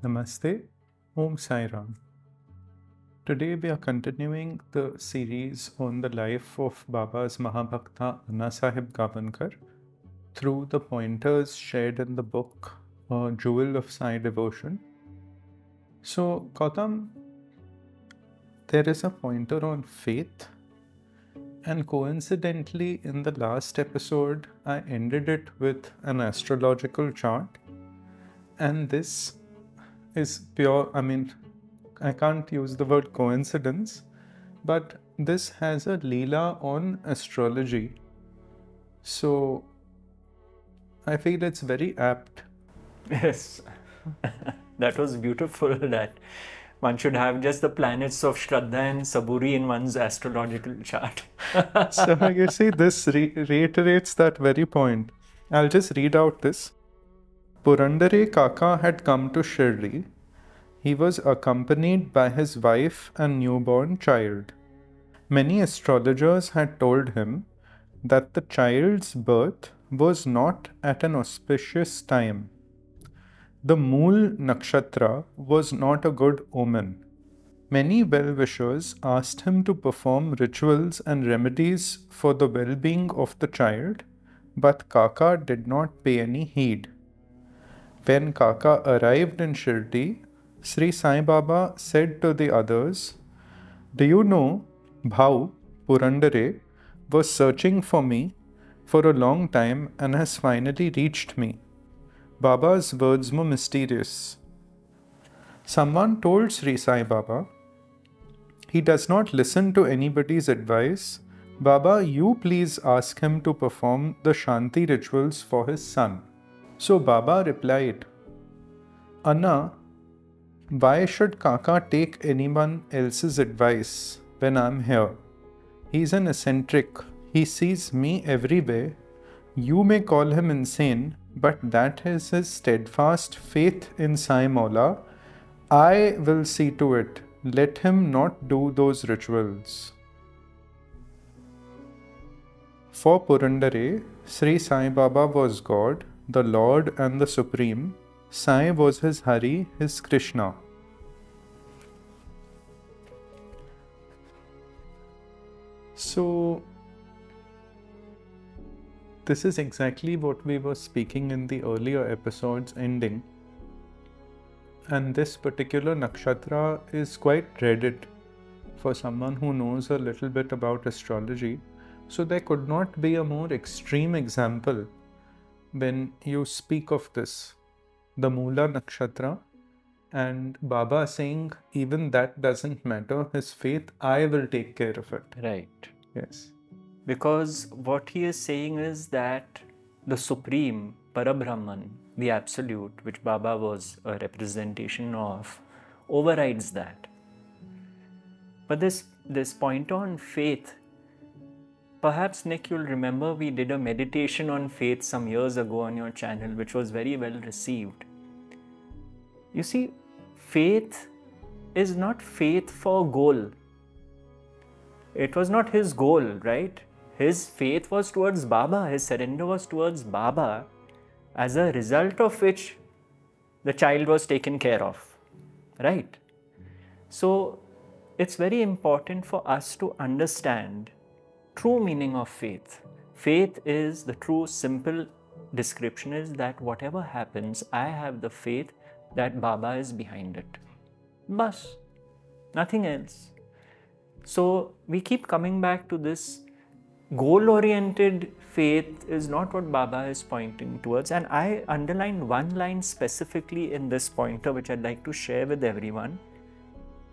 Namaste, Om Sai Ram. Today we are continuing the series on the life of Baba's Mahabhakta Anna Sahib Gavankar through the pointers shared in the book Jewel of Sai Devotion. So, Gautam, there is a pointer on faith, and coincidentally, in the last episode, I ended it with an astrological chart, and this is pure, I can't use the word coincidence, but this has a Leela on astrology. So I feel it's very apt. Yes, that was beautiful that one should have just the planets of Shraddha and Saburi in one's astrological chart. So you see, this reiterates that very point. I'll just read out this. Purandare Kaka had come to Shirdi. He was accompanied by his wife and newborn child. Many astrologers had told him that the child's birth was not at an auspicious time. The Mool Nakshatra was not a good omen. Many well-wishers asked him to perform rituals and remedies for the well-being of the child, but Kaka did not pay any heed. When Kaka arrived in Shirdi, Sri Sai Baba said to the others, "Do you know, Bhau, Purandare, was searching for me for a long time and has finally reached me." Baba's words were mysterious. Someone told Sri Sai Baba, "He does not listen to anybody's advice. Baba, you please ask him to perform the Shanti rituals for his son." So Baba replied, "Anna, why should Kaka take anyone else's advice when I'm here? He's an eccentric. He sees me everywhere. You may call him insane, but that is his steadfast faith in Sai Mola. I will see to it. Let him not do those rituals." For Purandare, Sri Sai Baba was God, the Lord and the Supreme. Sai was his Hari, his Krishna. So, this is exactly what we were speaking in the earlier episodes ending. And this particular nakshatra is quite dreaded for someone who knows a little bit about astrology. So there could not be a more extreme example when you speak of this, the Mula nakshatra, and Baba saying, even that doesn't matter, his faith, I will take care of it. Right. Yes. Because what he is saying is that the Supreme, Parabrahman, the Absolute, which Baba was a representation of, overrides that. But this point on faith, perhaps Nick, you'll remember we did a meditation on faith some years ago on your channel, which was very well received. You see, faith is not faith for goal. It was not his goal, right? His faith was towards Baba, his surrender was towards Baba, as a result of which the child was taken care of, right? So it's very important for us to understand true meaning of faith. Faith is, the true simple description is that whatever happens, I have the faith that Baba is behind it. Bas, nothing else. So we keep coming back to this goal-oriented faith is not what Baba is pointing towards. And I underlined one line specifically in this pointer, which I'd like to share with everyone,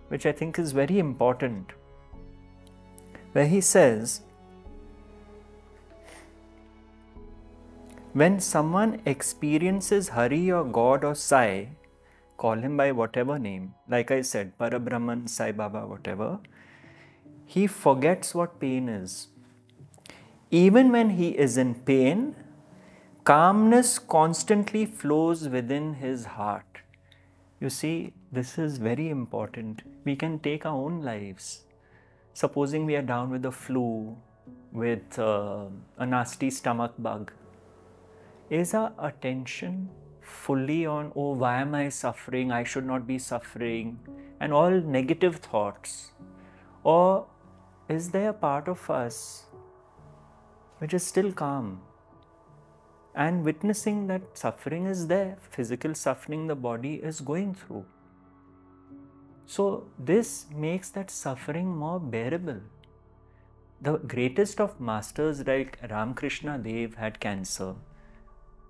which I think is very important, where he says, when someone experiences Hari or God or Sai, call him by whatever name, like I said, Parabrahman, Sai Baba, whatever, he forgets what pain is. Even when he is in pain, calmness constantly flows within his heart. You see, this is very important. We can take our own lives. Supposing we are down with the flu, with a nasty stomach bug. Is our attention fully on, oh, why am I suffering? I should not be suffering, and all negative thoughts? Or is there a part of us which is still calm and witnessing that suffering is there, physical suffering the body is going through? So this makes that suffering more bearable. The greatest of masters like Ramakrishna Dev had cancer,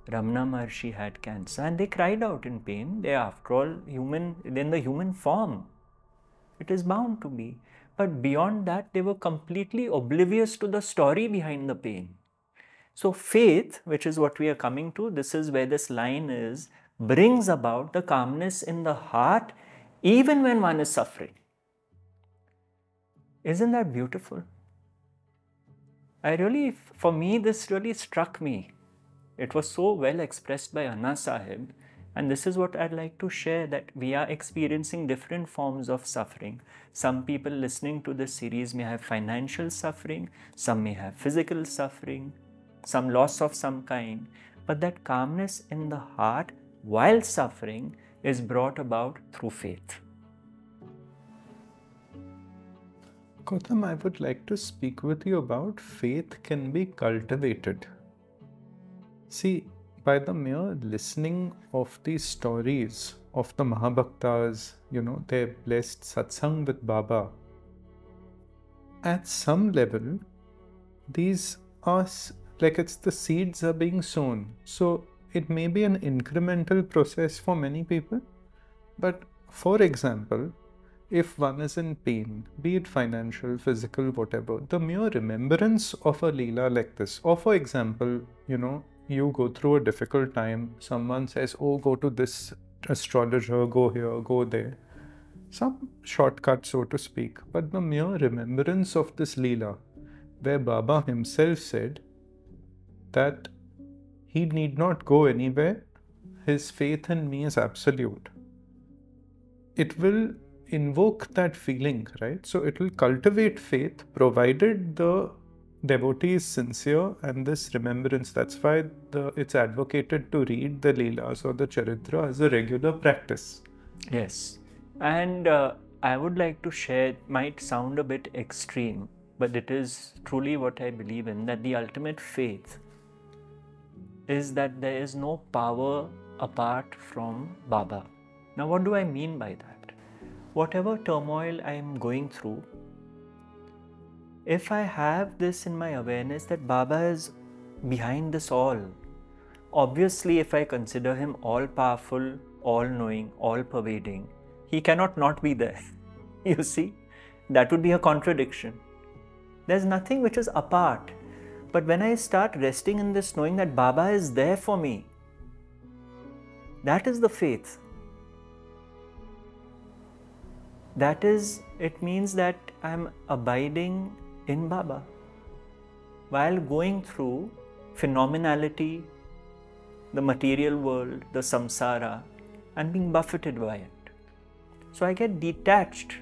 Ramana Maharshi had cancer, and they cried out in pain. They are after all human, in the human form. It is bound to be. But beyond that, they were completely oblivious to the story behind the pain. So faith, which is what we are coming to, this is where this line is, brings about the calmness in the heart even when one is suffering. Isn't that beautiful? For me, this really struck me. It was so well expressed by Anna Sahib, and this is what I'd like to share, that we are experiencing different forms of suffering. Some people listening to this series may have financial suffering, some may have physical suffering, some loss of some kind, but that calmness in the heart while suffering is brought about through faith. Gautam, I would like to speak with you about faith can be cultivated. See, by the mere listening of these stories of the Mahabhaktas, their blessed satsang with Baba, at some level, these are like the seeds are being sown. So it may be an incremental process for many people, but for example, if one is in pain, be it financial, physical, whatever, the mere remembrance of a Leela like this, or for example, you go through a difficult time, someone says, oh, go to this astrologer, go here, go there. Some shortcut, so to speak, but the mere remembrance of this Leela, where Baba himself said that he need not go anywhere, his faith in me is absolute. It will invoke that feeling, right? So it will cultivate faith provided the devotee is sincere and this remembrance. That's why it's advocated to read the Leelas or the Charitra as a regular practice. Yes. And I would like to share, it might sound a bit extreme, but it is truly what I believe in, that the ultimate faith is that there is no power apart from Baba. Now, what do I mean by that? Whatever turmoil I am going through, if I have this in my awareness that Baba is behind this all, obviously if I consider him all-powerful, all-knowing, all-pervading, he cannot not be there. You see, that would be a contradiction. There's nothing which is apart. But when I start resting in this knowing that Baba is there for me, that is the faith. That is, it means that I'm abiding in Baba while going through phenomenality, the material world, the samsara, and being buffeted by it. So I get detached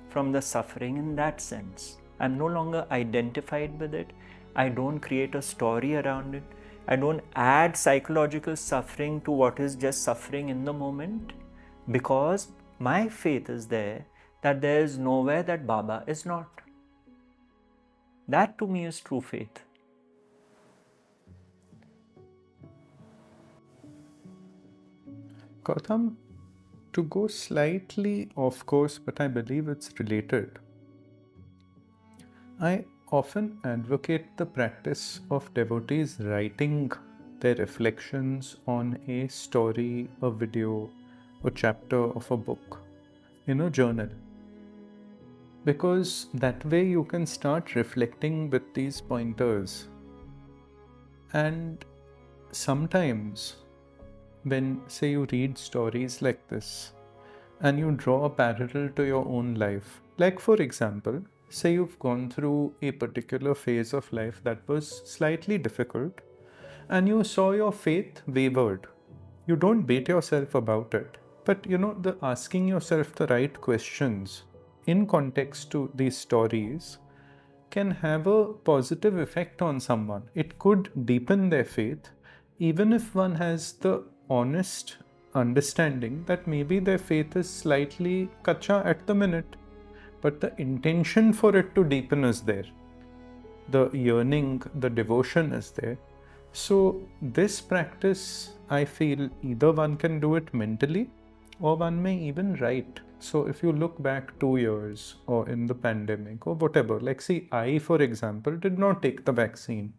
from the suffering in that sense. I'm no longer identified with it. I don't create a story around it. I don't add psychological suffering to what is just suffering in the moment, because my faith is there that there is nowhere that Baba is not. That to me is true faith. Gautam, to go slightly off course, but I believe it's related, I often advocate the practice of devotees writing their reflections on a story, a video, a chapter of a book in a journal. Because that way you can start reflecting with these pointers. And sometimes when, say, you read stories like this and you draw a parallel to your own life, like for example, say you've gone through a particular phase of life that was slightly difficult and you saw your faith wavered. You don't beat yourself about it, but the asking yourself the right questions in context to these stories can have a positive effect on someone. It could deepen their faith, even if one has the honest understanding that maybe their faith is slightly kacha at the minute, but the intention for it to deepen is there. The yearning, the devotion is there. So this practice, I feel either one can do it mentally or one may even write. So if you look back 2 years or in the pandemic or whatever, like see, I, for example, did not take the vaccine.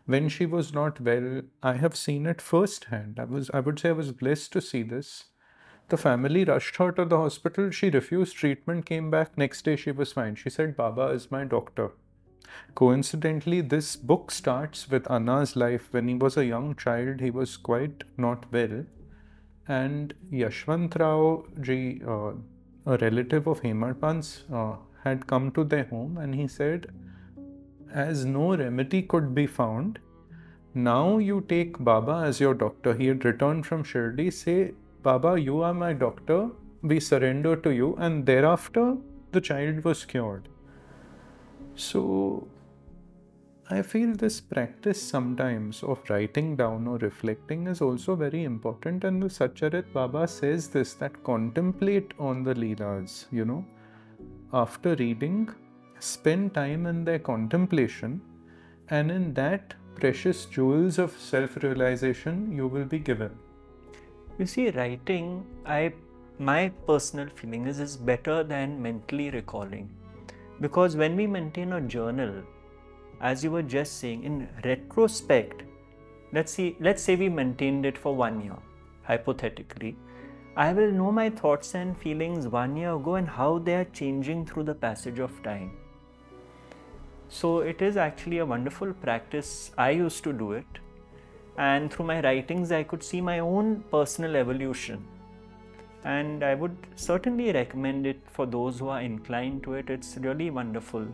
When she was not well, I have seen it firsthand. I would say I was blessed to see this. The family rushed her to the hospital. She refused treatment, came back. Next day she was fine. She said, Baba is my doctor. Coincidentally, this book starts with Anna's life. When he was a young child, he was quite not well. And Yashwant Rao ji, a relative of Hemadpant's, had come to their home and he said, as no remedy could be found, now you take Baba as your doctor. He had returned from Shirdi. Say, Baba, you are my doctor. We surrender to you. And thereafter, the child was cured. So, I feel this practice sometimes of writing down or reflecting is also very important. And the Satcharit Baba says this, that contemplate on the Leelas, you know. After reading, spend time in their contemplation, and in that precious jewels of self-realization you will be given. You see, writing, my personal feeling is better than mentally recalling. Because when we maintain a journal, as you were just saying, in retrospect, let's say we maintained it for 1 year, hypothetically. I will know my thoughts and feelings 1 year ago and how they are changing through the passage of time. So it is actually a wonderful practice. I used to do it, and through my writings I could see my own personal evolution, and I would certainly recommend it for those who are inclined to it. It's really wonderful.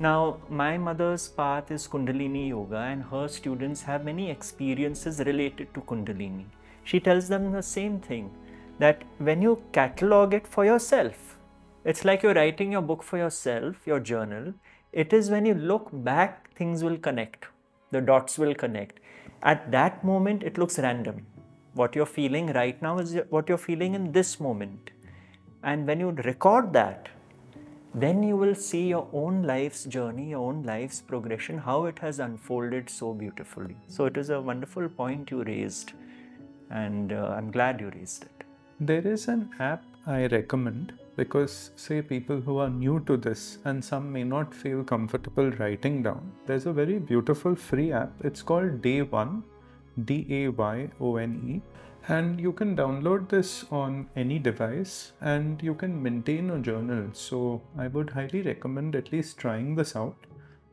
Now, my mother's path is Kundalini Yoga, and her students have many experiences related to Kundalini. She tells them the same thing, that when you catalog it for yourself, it's like you're writing your book for yourself, your journal. It is when you look back, things will connect. The dots will connect. At that moment, it looks random. What you're feeling right now is what you're feeling in this moment. And when you record that, then you will see your own life's journey, your own life's progression, how it has unfolded so beautifully. So it is a wonderful point you raised, and I'm glad you raised it. There is an app I recommend, because say people who are new to this and some may not feel comfortable writing down. There's a very beautiful free app. It's called Day1, Dayone, and you can download this on any device and you can maintain a journal. So I would highly recommend at least trying this out.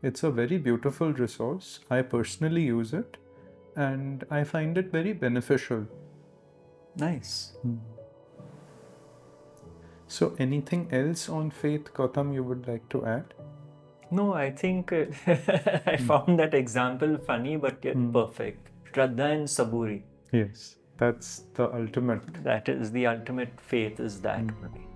It's a very beautiful resource. I personally use it and I find it very beneficial. Nice. So anything else on faith, Gautam, you would like to add? No, I think I found that example funny, but yet perfect. Shraddha and Saburi. Yes, that's the ultimate. That is the ultimate faith, is that only.